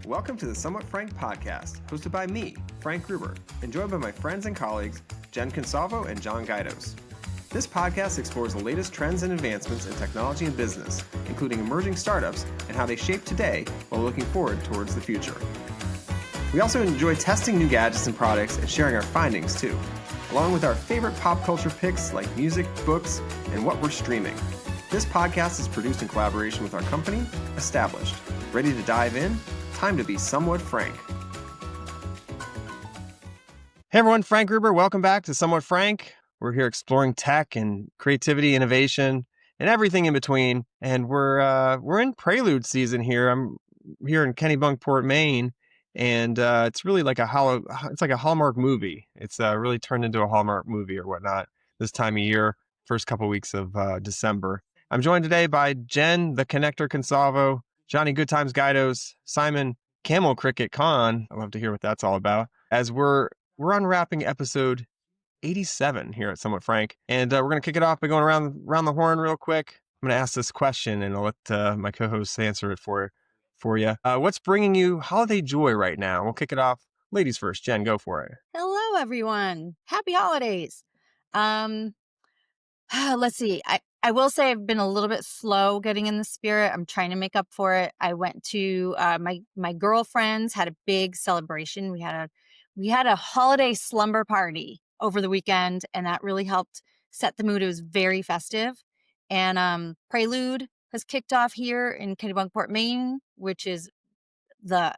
Welcome to the Somewhat Frank podcast, hosted by me, Frank Gruber, and joined by my friends and colleagues, Jen Consalvo and John Guidos. This podcast explores the latest trends and advancements in technology and business, including emerging startups and how they shape today while looking forward towards the future. We also enjoy testing new gadgets and products and sharing our findings too, along with our favorite pop culture picks like music, books, and what we're streaming. This podcast is produced in collaboration with our company, Established. Ready to dive in? Time to be somewhat frank. Hey everyone, Frank Gruber. Welcome back to Somewhat Frank. We're here exploring tech and creativity, innovation, and everything in between. And we're in prelude season here. I'm here in Kennebunkport, Maine, and it's really like it's like a Hallmark movie. It's really turned into a Hallmark movie or whatnot this time of year, first couple weeks of December. I'm joined today by Jen, the Connector Consalvo, Johnny Good Times Guidos, Simon Camel Cricket Kahan. I'd love to hear what that's all about. As we're unwrapping episode 87 here at Somewhat Frank, and we're going to kick it off by going around the horn real quick. I'm going to ask this question, and I'll let my co-hosts answer it for you. What's bringing you holiday joy right now? We'll kick it off. Ladies first. Jen, go for it. Hello, everyone. Happy holidays. Let's see. I will say I've been a little bit slow getting in the spirit. I'm trying to make up for it. I went to my girlfriends had a big celebration. We had a holiday slumber party over the weekend, and that really helped set the mood. It was very festive. And Prelude has kicked off here in Kennebunkport, Maine, which is the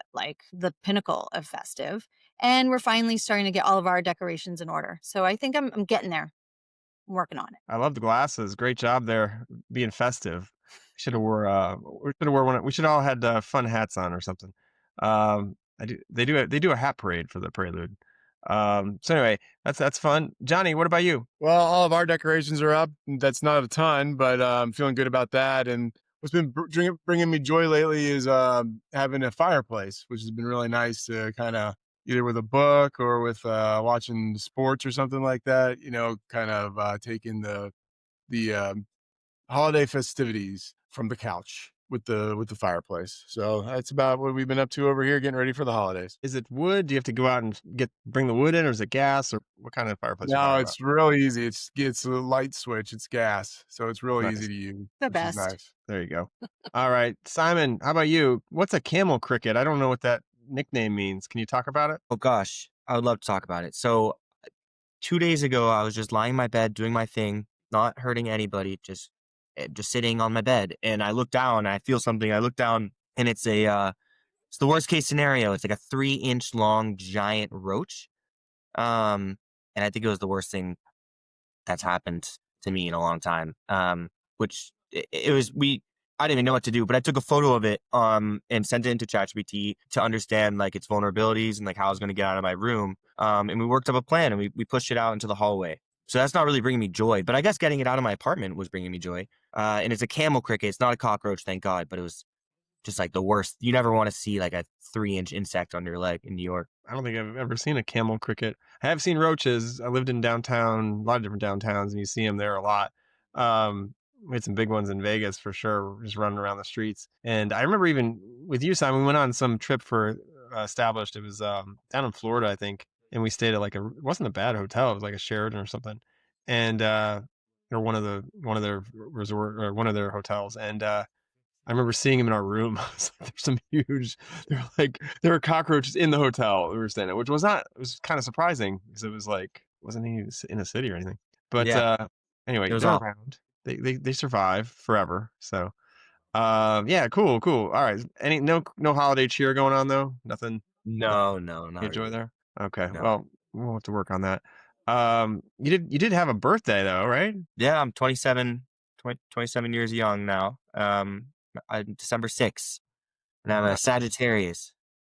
pinnacle of festive. And we're finally starting to get all of our decorations in order. So I think I'm getting there. I'm working on it. I love the glasses. Great job there, being festive. We should have wore one. We should all had fun hats on or something. They do a hat parade for the Prelude. So anyway, that's fun. Johnny, what about you? Well, all of our decorations are up. That's not a ton, but I'm feeling good about that. And what's been bringing me joy lately is having a fireplace, which has been really nice to kind of either with a book or with watching sports or something like that, kind of taking the holiday festivities from the couch with the fireplace. So that's about what we've been up to over here, getting ready for the holidays. Is it wood? Do you have to go out and bring the wood in, or is it gas, or what kind of fireplace? No, it's real easy. It's a light switch. It's gas, so it's really easy to use. The best. Nice. There you go. All right, Simon, how about you? What's a camel cricket? I don't know what that nickname means. Can you talk about it? Oh gosh, I would love to talk about it. So 2 days ago, I was just lying in my bed doing my thing, not hurting anybody, just sitting on my bed, and I look down and I feel something. I look down and it's the worst case scenario. It's like a 3-inch long giant roach. And I think it was the worst thing that's happened to me in a long time. Which it was, I didn't even know what to do, but I took a photo of it and sent it into ChatGPT to understand like its vulnerabilities and like how I was going to get out of my room. And we worked up a plan, and we pushed it out into the hallway. So that's not really bringing me joy, but I guess getting it out of my apartment was bringing me joy. And it's a camel cricket. It's not a cockroach, thank God, but it was just like the worst. You never want to see like a 3-inch insect on your leg in New York. I don't think I've ever seen a camel cricket. I have seen roaches. I lived in downtown, a lot of different downtowns, and you see them there a lot. We had some big ones in Vegas for sure, just running around the streets. And I remember even with you, Simon, we went on some trip for Established. It was down in Florida, I think. And we stayed at it wasn't a bad hotel. It was like a Sheraton or something. And, or one of their resort or one of their hotels. And, I remember seeing him in our room. There's there were cockroaches in the hotel we were staying at, which was kind of surprising because it was wasn't he in a city or anything. But, anyway, they're around. They survive forever. So, yeah, cool. All right. No holiday cheer going on though? Nothing? No, not enjoy really. there? Okay. No. Well, we'll have to work on that. You did have a birthday though, right? Yeah, I'm 27 years young now. I'm December 6th, and I'm a Sagittarius.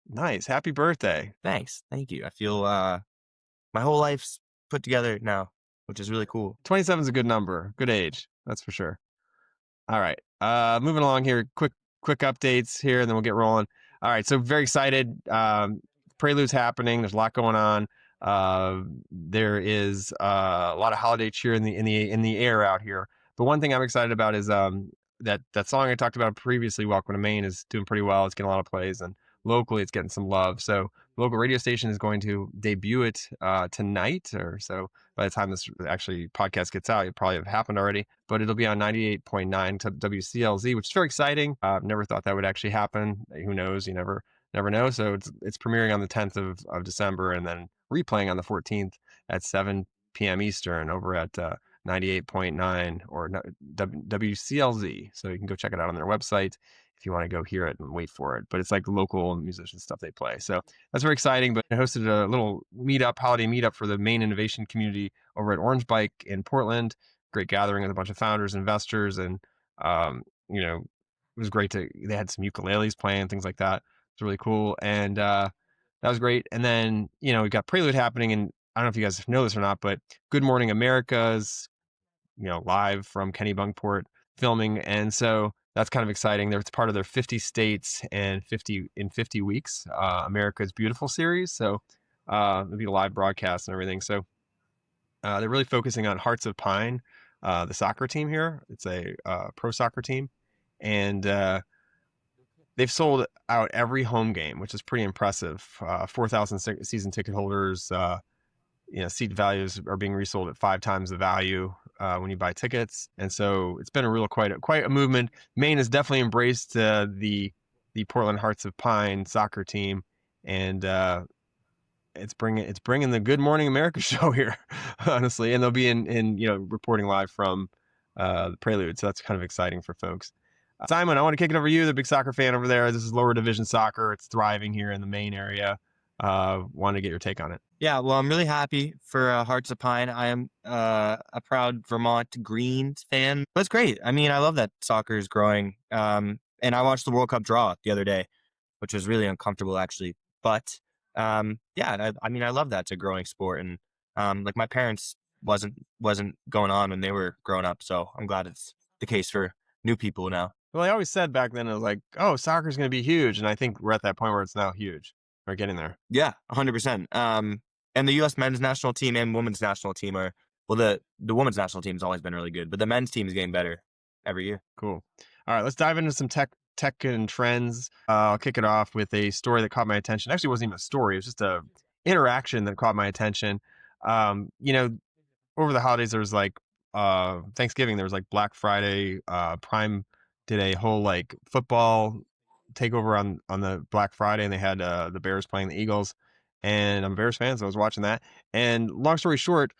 Nice. Happy birthday. Thanks. Thank you. I feel my whole life's put together now, which is really cool. 27 is a good number. Good age. That's for sure. All right. Moving along here. Quick updates here, and then we'll get rolling. All right. So very excited. Prelude's happening. There's a lot going on. There is a lot of holiday cheer in the air out here. But one thing I'm excited about is that song I talked about previously, "Welcome to Maine," is doing pretty well. It's getting a lot of plays, and locally it's getting some love. So local radio station is going to debut it tonight, or so by the time this actually podcast gets out, it probably have happened already. But it'll be on 98.9 WCLZ, which is very exciting. Never thought that would actually happen. Who knows? You never know. So it's premiering on the 10th of December, and then replaying on the 14th at 7 p.m. Eastern over at 98.9 or WCLZ. So you can go check it out on their website if you want to go hear it and wait for it. But it's like local musician stuff they play. So that's very exciting. But I hosted a little holiday meetup for the Maine innovation community over at Orange Bike in Portland. Great gathering with a bunch of founders, investors, and it was great they had some ukuleles playing, things like that. It's really cool. And that was great. And then, we got Prelude happening, and I don't know if you guys know this or not, but Good Morning America's, live from Kennebunkport filming. And so that's kind of exciting. It's part of their 50 states and 50 weeks, America's Beautiful series. So it'll be a live broadcast and everything. So they're really focusing on Hearts of Pine, the soccer team here. It's a pro soccer team. And they've sold out every home game, which is pretty impressive. 4,000 season ticket holders. Seat values are being resold at 5 times the value when you buy tickets, and so it's been quite a movement. Maine has definitely embraced the Portland Hearts of Pine soccer team, and it's bringing the Good Morning America show here, honestly, and they'll be in reporting live from the Prelude, so that's kind of exciting for folks. Simon, I want to kick it over to you, the big soccer fan over there. This is lower division soccer. It's thriving here in the Maine area. Wanted to get your take on it. Yeah, well, I'm really happy for Hearts of Pine. I am a proud Vermont Greens fan. That's great. I mean, I love that soccer is growing. And I watched the World Cup draw the other day, which was really uncomfortable, actually. But I love that it's a growing sport. And like my parents wasn't going on when they were growing up. So I'm glad it's the case for new people now. Well, I always said back then, it was like, oh, soccer's going to be huge. And I think we're at that point where it's now huge. We're getting there. Yeah, 100%. And the U.S. men's national team and women's national team the women's national team has always been really good, but the men's team is getting better every year. Cool. All right, let's dive into some tech and trends. I'll kick it off with a story that caught my attention. Actually, it wasn't even a story. It was just a interaction that caught my attention. Over the holidays, there was like Thanksgiving, there was like Black Friday. Prime did a whole like football takeover on the Black Friday, and they had the Bears playing the Eagles. And I'm a Bears fan, so I was watching that. And long story short,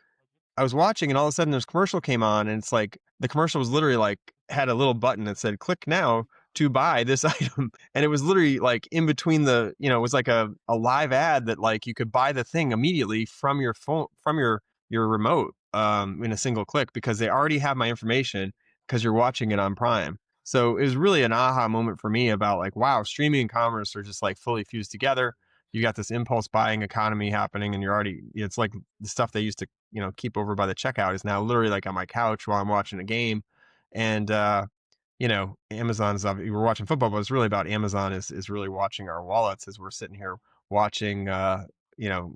I was watching, and all of a sudden this commercial came on, and it's like the commercial was literally like had a little button that said "click now to buy this item," and it was literally like in between it was like a live ad that like you could buy the thing immediately from your phone, from your remote, in a single click, because they already have my information because you're watching it on Prime. So it was really an aha moment for me about like, wow, streaming and commerce are just like fully fused together. You got this impulse buying economy happening, and it's like the stuff they used to, keep over by the checkout is now literally like on my couch while I'm watching a game. And, Amazon's, we're watching football, but it's really about Amazon is really watching our wallets as we're sitting here watching,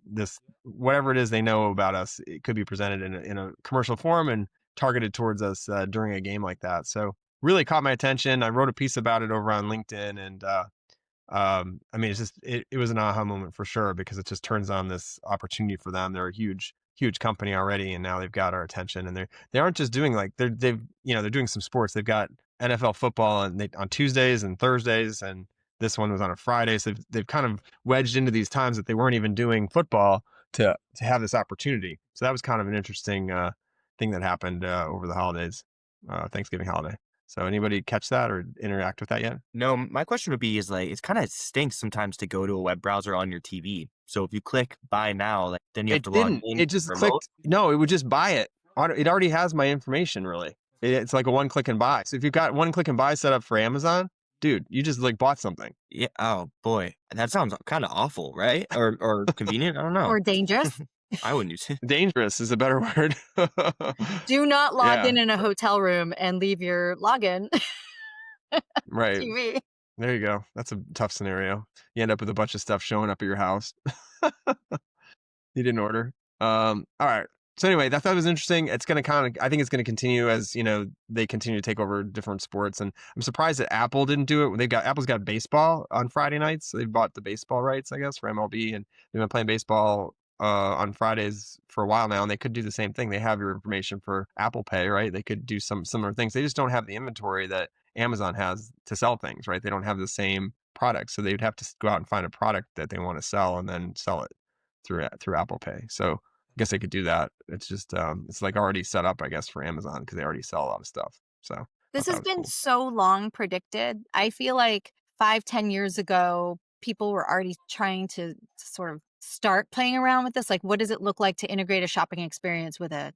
this, whatever it is they know about us, it could be presented in a commercial form and targeted towards us during a game like that. So really caught my attention. I wrote a piece about it over on LinkedIn, and, it's just, it was an aha moment for sure, because it just turns on this opportunity for them. They're a huge company already, and now they've got our attention, and they aren't just doing like they're doing some sports. They've got NFL football on Tuesdays and Thursdays, and this one was on a Friday. So they've kind of wedged into these times that they weren't even doing football to have this opportunity. So that was kind of an interesting thing that happened over the holidays, Thanksgiving holiday. So anybody catch that or interact with that yet? No, my question would be is like, it kind of stinks sometimes to go to a web browser on your TV. So if you click buy now, like then you have to log in. It just clicked. No, it would just buy it. It already has my information, really. It's like a one click and buy. So if you've got one click and buy set up for Amazon, dude, you just like bought something. Yeah. Oh boy. That sounds kind of awful, right? Or convenient. I don't know. Or dangerous. I wouldn't use it. Dangerous is a better word. Do not log in a hotel room and leave your login. Right. TV. There you go. That's a tough scenario. You end up with a bunch of stuff showing up at your house. You didn't order. All right. So anyway, I thought it was interesting. It's going to I think it's going to continue as, they continue to take over different sports. And I'm surprised that Apple didn't do it. Apple's got baseball on Friday nights. So they've bought the baseball rights, I guess, for MLB. And they've been playing baseball on Fridays for a while now. And they could do the same thing. They have your information for Apple Pay, right? They could do some similar things. They just don't have the inventory that Amazon has to sell things, right? They don't have the same product. So they would have to go out and find a product that they want to sell and then sell it through Apple Pay. So I guess they could do that. It's just it's like already set up, I guess, for Amazon because they already sell a lot of stuff. So I This thought has it was been cool. so long predicted. I feel like 5-10 years ago, people were already trying to sort of start playing around with this. Like, what does it look like to integrate a shopping experience with a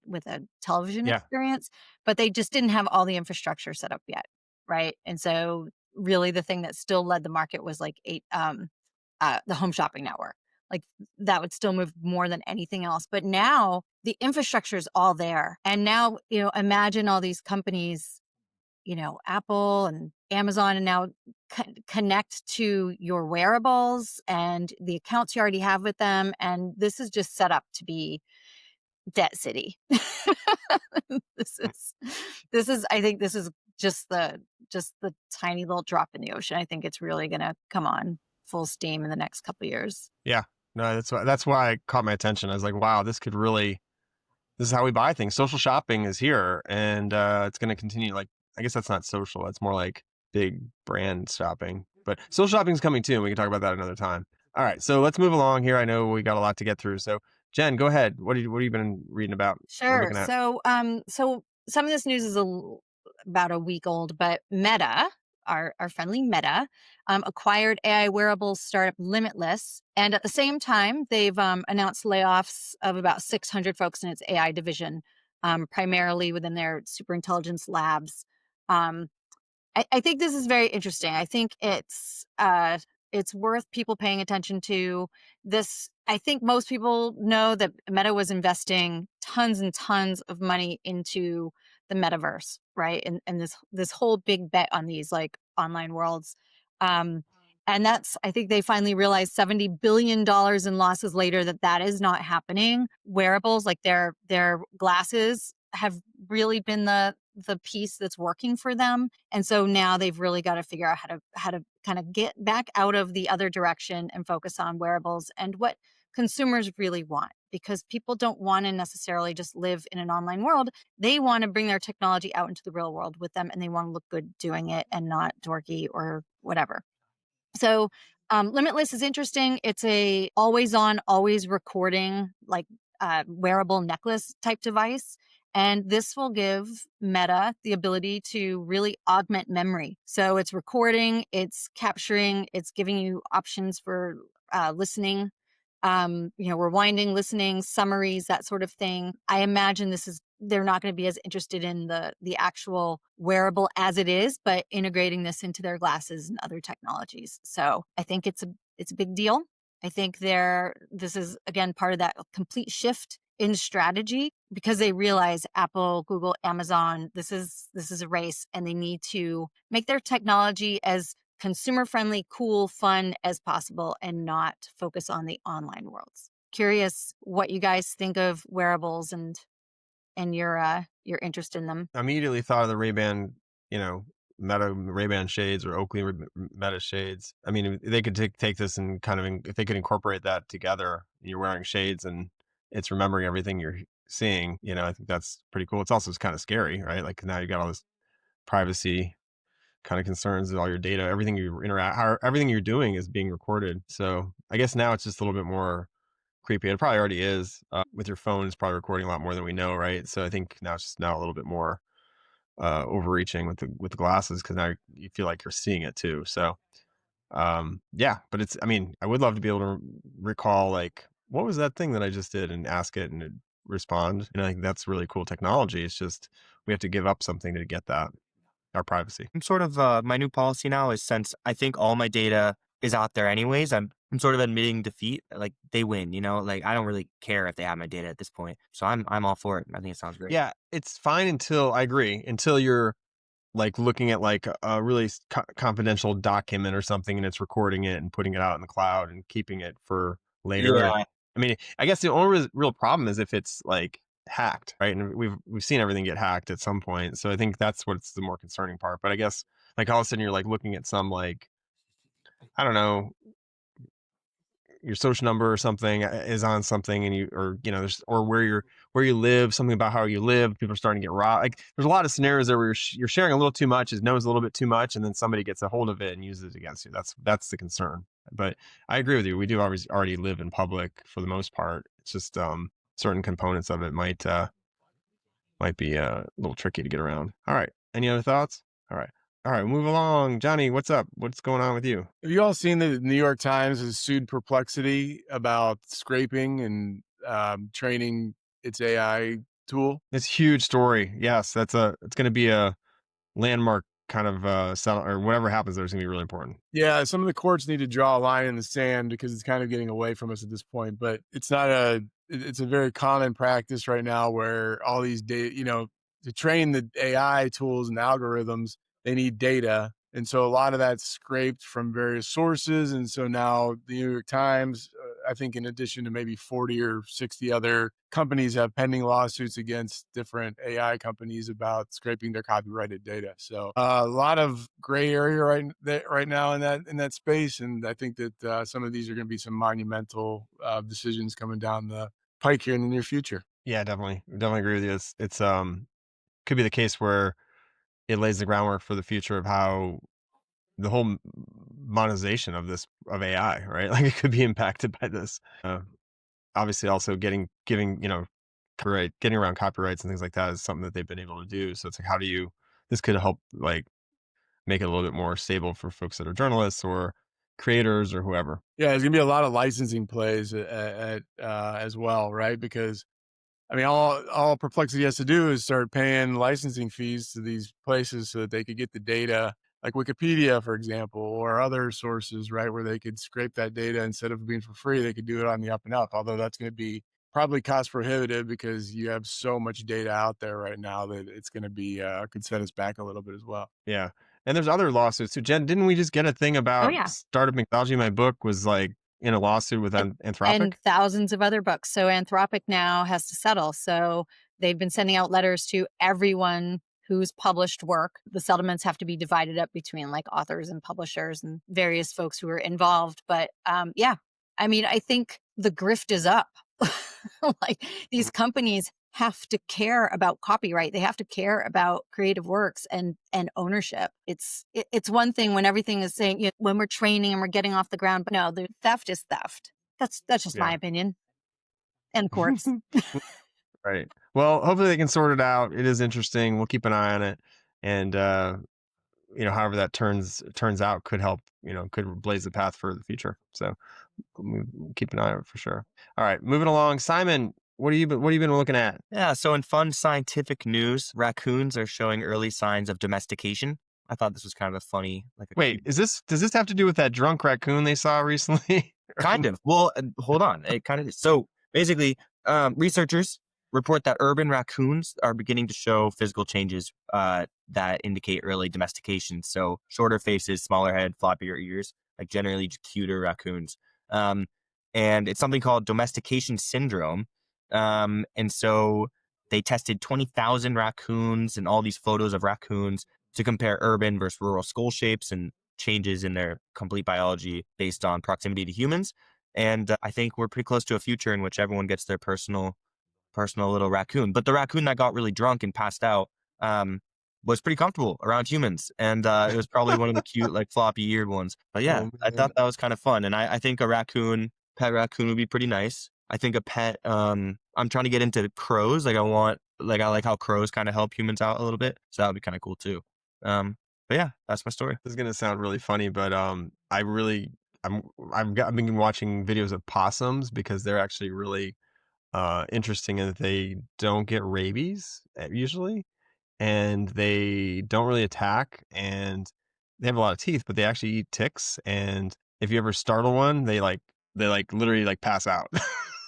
television Yeah. experience? But they just didn't have all the infrastructure set up yet, right? And so, really, the thing that still led the market was like the home shopping network. Like that would still move more than anything else. But now the infrastructure is all there. And now, imagine all these companies, Apple and Amazon, and now connect to your wearables and the accounts you already have with them. And this is just set up to be debt city. I think this is just the tiny little drop in the ocean. I think it's really going to come on full steam in the next couple of years. Yeah. No, that's why I caught my attention. I was like, wow, this is how we buy things. Social shopping is here, and it's going to continue. Like, I guess that's not social. That's more like big brand shopping. But social shopping is coming too. And we can talk about that another time. All right, so let's move along here. I know we got a lot to get through. So, Jen, go ahead. What have you been reading about? Or Sure. looking at? So some of this news is about a week old, but Meta, our friendly Meta, acquired AI wearables startup Limitless, and at the same time, they've announced layoffs of about 600 folks in its AI division, primarily within their superintelligence labs. Um, I think this is very interesting. I think it's worth people paying attention to this. I think most people know that Meta was investing tons and tons of money into the metaverse, right? And this whole big bet on these like online worlds. Um, and I think they finally realized $70 billion in losses later that is not happening. Wearables like their glasses have really been the piece that's working for them. And so now they've really got to figure out how to kind of get back out of the other direction and focus on wearables and what consumers really want, because people don't want to necessarily just live in an online world. They want to bring their technology out into the real world with them, and they want to look good doing it and not dorky or whatever. So Limitless is interesting. It's a always on, always recording, like wearable necklace type device. And this will give Meta the ability to really augment memory. So it's recording, it's capturing, it's giving you options for listening, rewinding, listening, summaries, that sort of thing. I imagine they're not going to be as interested in the actual wearable as it is, but integrating this into their glasses and other technologies. So I think it's a big deal. I think this is again part of that complete shift in strategy, because they realize Apple, Google, Amazon, this is a race, and they need to make their technology as consumer friendly, cool, fun as possible, and not focus on the online worlds. Curious what you guys think of wearables and your interest in them. I immediately thought of the Ray-Ban, Meta Ray-Ban shades or Oakley Meta shades. I mean, they could take this and kind of, if they could incorporate that together, you're wearing shades and it's remembering everything you're seeing, I think that's pretty cool. It's also kind of scary, right? Like now you got all this privacy kind of concerns with all your data, everything everything you're doing is being recorded. So I guess now it's just a little bit more creepy. It probably already is. With your phone, it's probably recording a lot more than we know, right? So I think now it's just a little bit more overreaching with the glasses, because now you feel like you're seeing it too. So yeah, but I would love to be able to recall, like, what was that thing that I just did, and ask it and it respond. And I think that's really cool technology. It's just we have to give up something to get that, our privacy. I'm sort of my new policy now is, since I think all my data is out there anyways, I'm sort of admitting defeat. Like, they win, like I don't really care if they have my data at this point. So I'm all for it. I think it sounds great. Yeah, it's fine I agree, until you're like looking at like a really confidential document or something, and it's recording it and putting it out in the cloud and keeping it for later. Yeah. I mean, I guess the only real problem is if it's like hacked, right? And we've seen everything get hacked at some point. So I think that's what's the more concerning part. But I guess like all of a sudden you're like looking at some like, I don't know, your social number or something is on something, and there's, or where you live, something about how you live, people are starting to get robbed. Like there's a lot of scenarios there where you're sharing a little too much, it knows a little bit too much, and then somebody gets a hold of it and uses it against you. That's the concern. But I agree with you. We do already live in public for the most part. It's just certain components of it might be a little tricky to get around. All right. Any other thoughts? All right. Move along. Johnny, what's up? What's going on with you? Have you all seen that the New York Times has sued Perplexity about scraping and training its AI tool? It's a huge story. Yes, it's going to be a landmark kind of settle, or whatever happens there is going to be really important. Yeah, some of the courts need to draw a line in the sand because it's kind of getting away from us at this point. But it's a very common practice right now where all these data, to train the AI tools and algorithms, they need data. And so a lot of that's scraped from various sources. And so now the New York Times, I think in addition to maybe 40 or 60 other companies, have pending lawsuits against different AI companies about scraping their copyrighted data. So a lot of gray area right now in that space. And I think that some of these are going to be some monumental decisions coming down the pike here in the near future. Yeah, definitely agree with you. It's could be the case where it lays the groundwork for the future of how the whole monetization of AI, right? Like it could be impacted by this. Obviously, also giving copyright, getting around copyrights and things like that is something that they've been able to do. So it's like, this could help like make it a little bit more stable for folks that are journalists or creators or whoever. Yeah, there's gonna be a lot of licensing plays as well, right? Because I mean, all Perplexity has to do is start paying licensing fees to these places so that they could get the data, like Wikipedia, for example, or other sources, right, where they could scrape that data instead of being for free. They could do it on the up and up. Although that's going to be probably cost prohibitive because you have so much data out there right now that it's going to be could set us back a little bit as well. Yeah, and there's other lawsuits too. Jen, didn't we just get a thing Oh about yeah, Startup Mixology? My book was like in a lawsuit with Anthropic. and thousands of other books. So Anthropic now has to settle. So they've been sending out letters to everyone who's published work. The settlements have to be divided up between like authors and publishers and various folks who are involved. But yeah, I mean, I think the grift is up. Like these companies have to care about copyright. They have to care about creative works and ownership. It's one thing when everything is saying, when we're training and we're getting off the ground, but no, the theft is theft. That's just my opinion. And courts. Right. Well, hopefully they can sort it out. It is interesting. We'll keep an eye on it, and however that turns out could help. Could blaze the path for the future. So we'll keep an eye on it for sure. All right, moving along. Simon, what have you been looking at? Yeah, so in fun scientific news, raccoons are showing early signs of domestication. I thought this was kind of a funny, Wait, does this have to do with that drunk raccoon they saw recently? Kind of. Well, hold on. It kind of is. So basically, researchers report that urban raccoons are beginning to show physical changes that indicate early domestication. So shorter faces, smaller head, floppier ears, like generally cuter raccoons. And it's something called domestication syndrome. And so they tested 20,000 raccoons and all these photos of raccoons to compare urban versus rural skull shapes and changes in their complete biology based on proximity to humans. And I think we're pretty close to a future in which everyone gets their personal little raccoon. But the raccoon that got really drunk and passed out was pretty comfortable around humans. And it was probably one of the cute, like floppy eared ones. But yeah, I thought that was kind of fun. And I think pet raccoon would be pretty nice. I think a pet, I'm trying to get into crows. I like how crows kind of help humans out a little bit. So that would be kind of cool too. But yeah, that's my story. This is gonna sound really funny, but I've been watching videos of possums because they're actually really interesting in that they don't get rabies usually, and they don't really attack, and they have a lot of teeth, but they actually eat ticks. And if you ever startle one, they literally pass out.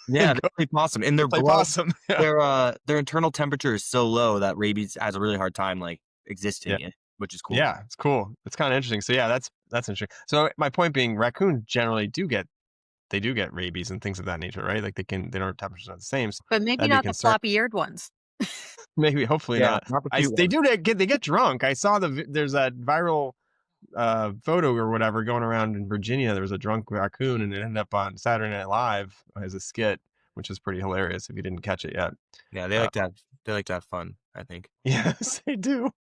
Yeah, they're pretty possum. And their blood, possum. their internal temperature is so low that rabies has a really hard time existing. Yeah. Which is cool. Yeah, it's cool. It's kind of interesting. So yeah, that's interesting. So my point being, raccoons generally do get they do get rabies and things of that nature, right? Like they don't temperatures not the same. So But maybe that'd be a not the concern. floppy-eared ones. Maybe, hopefully Yeah, not. not the cute They one. do they get drunk. I saw there's that viral photo or whatever going around in Virginia. There was a drunk raccoon, and it ended up on Saturday Night Live as a skit, which is pretty hilarious if you didn't catch it yet. Yeah, they like to have fun, I think. Yes, they do.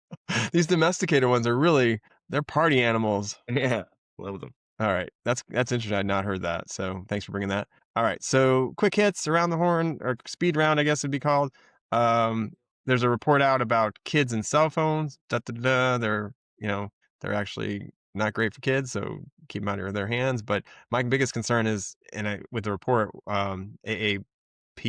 These domesticated ones are they're party animals. Yeah, love them. All right, that's interesting. I'd not heard that, so thanks for bringing that. All right, so quick hits around the horn, or speed round, I guess it'd be called. There's a report out about kids and cell phones. They're they're actually not great for kids, so keep them out of their hands. But my biggest concern is, with the report, AAP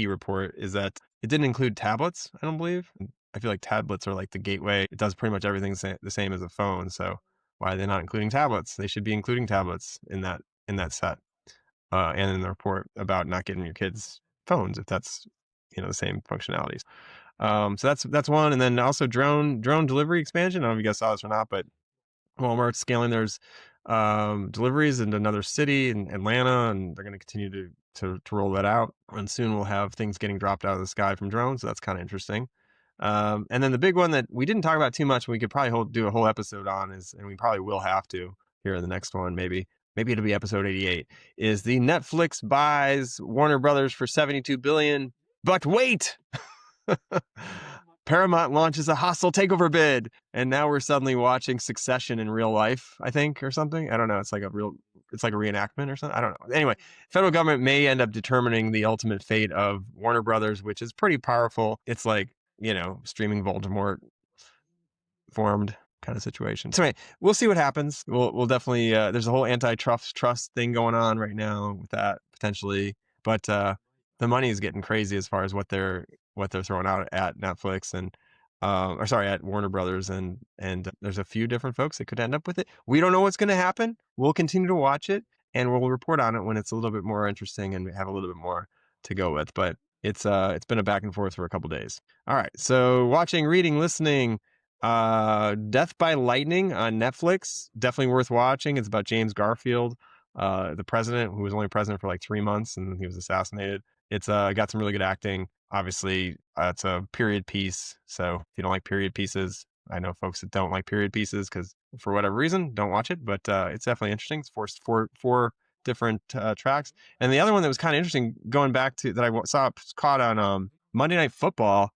report, is that it didn't include tablets. I don't believe. I feel like tablets are like the gateway. It does pretty much everything the same as a phone, so. Why are they not including tablets? They should be including tablets in that set, and in the report about not getting your kids phones if that's the same functionalities. So that's one, and then also drone delivery expansion. I don't know if you guys saw this or not, but Walmart's scaling there's deliveries into another city in Atlanta, and they're going to continue to roll that out. And soon we'll have things getting dropped out of the sky from drones. So that's kind of interesting. And then the big one that we didn't talk about too much, we could probably do a whole episode on and we probably will have to here in the next one, maybe it'll be episode 88, is the Netflix buys Warner Brothers for $72 billion. But wait, Paramount launches a hostile takeover bid, and now we're suddenly watching Succession in real life, I think, or something. I don't know. It's like a reenactment or something. I don't know. Anyway, federal government may end up determining the ultimate fate of Warner Brothers, which is pretty powerful. It's like, streaming Voldemort formed kind of situation. So anyway, we'll see what happens. We'll definitely, there's a whole antitrust thing going on right now with that potentially, but the money is getting crazy as far as what they're throwing out at Netflix and at Warner Brothers, and there's a few different folks that could end up with it. We don't know what's going to happen. We'll continue to watch it, and we'll report on it when it's a little bit more interesting and we have a little bit more to go with. But it's been a back and forth for a couple days. All right, so watching, reading, listening. Death by Lightning on Netflix, definitely worth watching. It's about James Garfield, the president who was only president for like 3 months and he was assassinated. It's got some really good acting. Obviously, it's a period piece, so if you don't like period pieces, I know folks that don't like period pieces because for whatever reason don't watch it, but it's definitely interesting. It's four different tracks, and the other one that was kind of interesting, going back to that I saw caught on Monday Night Football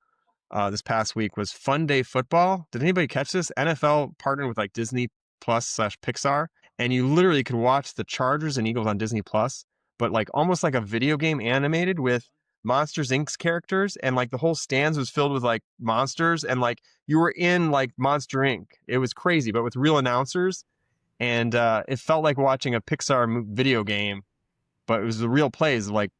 this past week, was Fun Day Football. Did anybody catch this? NFL partnered with like Disney Plus / Pixar, and you literally could watch the Chargers and Eagles on Disney Plus, but like almost like a video game animated with Monsters Inc.'s characters, and like the whole stands was filled with like monsters, and like you were in like Monster Inc. It was crazy, but with real announcers, and it felt like watching a Pixar video game, but it was the real plays of like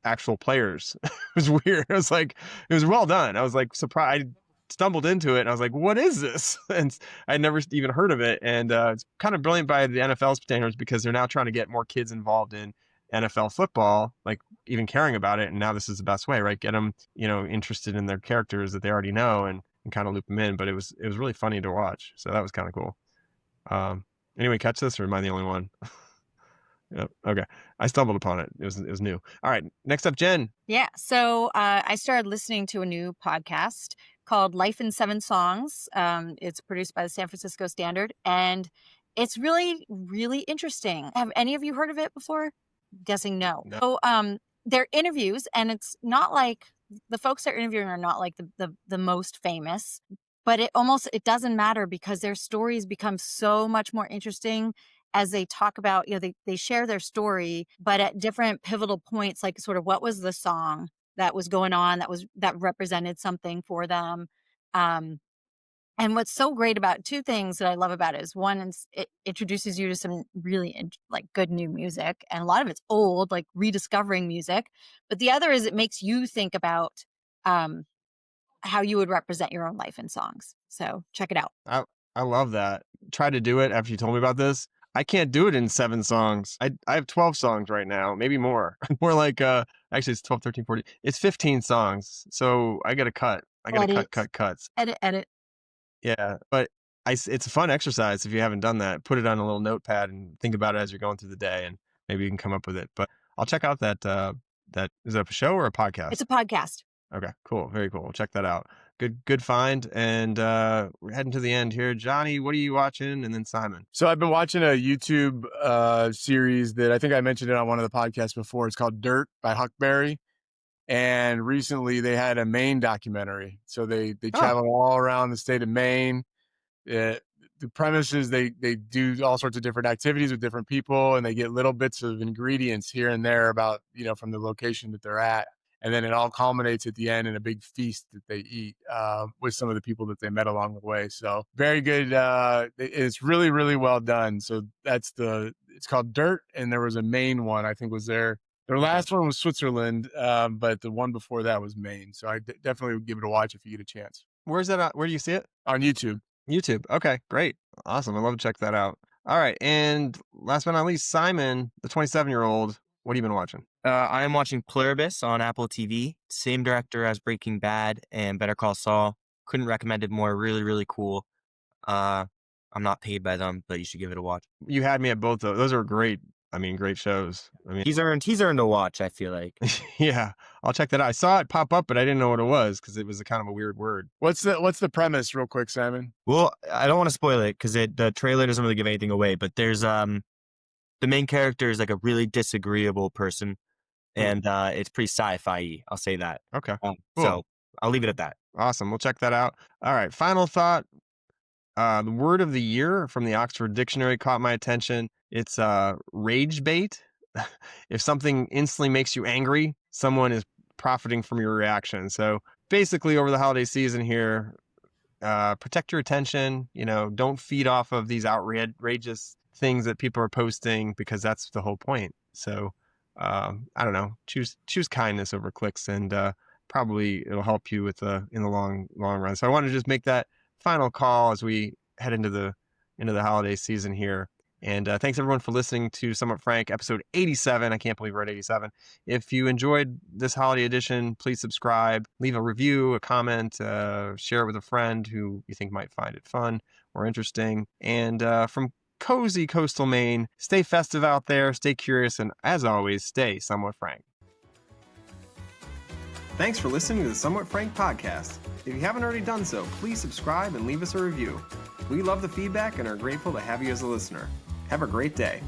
actual players. It was weird. It was well done. I was like surprised. I stumbled into it and I was like, what is this? And I'd never even heard of it. And it's kind of brilliant by the NFL's standards because they're now trying to get more kids involved in NFL football, like even caring about it. And now this is the best way, right? Get them, interested in their characters that they already know and kind of loop them in. But it was really funny to watch. So that was kind of cool. Anyway, catch this, or am I the only one? Yep. Okay. I stumbled upon it. It was new. All right. Next up, Jen. Yeah. So I started listening to a new podcast called Life in 7 Songs. It's produced by the San Francisco Standard, and it's really, really interesting. Have any of you heard of it before? I'm guessing no. So they're interviews, and it's not like the folks they're interviewing are not like the most famous, but it doesn't matter because their stories become so much more interesting as they talk about, they share their story, but at different pivotal points, like sort of what was the song that was going on that represented something for them. And what's so great about two things that I love about it is, one is it introduces you to some really like good new music, and a lot of it's old, like rediscovering music. But the other is it makes you think about how you would represent your own life in songs. So check it out. I love that. Tried to do it after you told me about this. I can't do it in 7 songs. I have 12 songs right now, maybe more. More like, actually it's 12, 13, 14. It's 15 songs. So I got to cut. I got to cut cuts. Edit. Yeah. But it's a fun exercise if you haven't done that. Put it on a little notepad and think about it as you're going through the day, and maybe you can come up with it. But I'll check out that is that a show or a podcast? It's a podcast. Okay, cool. Very cool. We'll check that out. Good find. And we're heading to the end here. Johnny, what are you watching? And then Simon. So I've been watching a YouTube series that I think I mentioned it on one of the podcasts before. It's called Dirt by Huckberry. And recently they had a Maine documentary. So they travel all around the state of Maine. The premise is they do all sorts of different activities with different people, and they get little bits of ingredients here and there about, from the location that they're at. And then it all culminates at the end in a big feast that they eat with some of the people that they met along the way. So very good. It's really, really well done. So it's called Dirt. And there was a Maine one, I think was their last one was Switzerland. But the one before that was Maine. So I definitely would give it a watch if you get a chance. Where's that at? Where do you see it? On YouTube. YouTube. Okay, great. Awesome. I'd love to check that out. All right. And last but not least, Simon, the 27-year-old, what have you been watching? I am watching Pluribus on Apple TV. Same director as Breaking Bad and Better Call Saul. Couldn't recommend it more. Really, really cool. I'm not paid by them, but you should give it a watch. You had me at both those. Those are great. Great shows. He's earned a watch, I feel like. Yeah, I'll check that out. I saw it pop up, but I didn't know what it was because it was a kind of a weird word. What's the premise, real quick, Simon? Well, I don't want to spoil it because the trailer doesn't really give anything away. But there's the main character is like a really disagreeable person, and it's pretty sci-fi-y. I'll say that. Okay, cool. So I'll leave it at that. Awesome. We'll check that out. All right. Final thought. The word of the year from the Oxford Dictionary caught my attention. It's rage bait. If something instantly makes you angry, someone is profiting from your reaction. So basically over the holiday season here, protect your attention, don't feed off of these outrageous things that people are posting because that's the whole point. So I don't know, choose kindness over clicks, and probably it'll help you in the long run. So I want to just make that final call as we head into the holiday season here. And thanks everyone for listening to Somewhat Frank, episode 87. I can't believe we're at 87. If you enjoyed this holiday edition, please subscribe, leave a review, a comment, share it with a friend who you think might find it fun or interesting. And from cozy coastal Maine, stay festive out there, stay curious, and as always, stay somewhat frank. Thanks for listening to the Somewhat Frank podcast. If you haven't already done so, please subscribe and leave us a review. We love the feedback and are grateful to have you as a listener. Have a great day.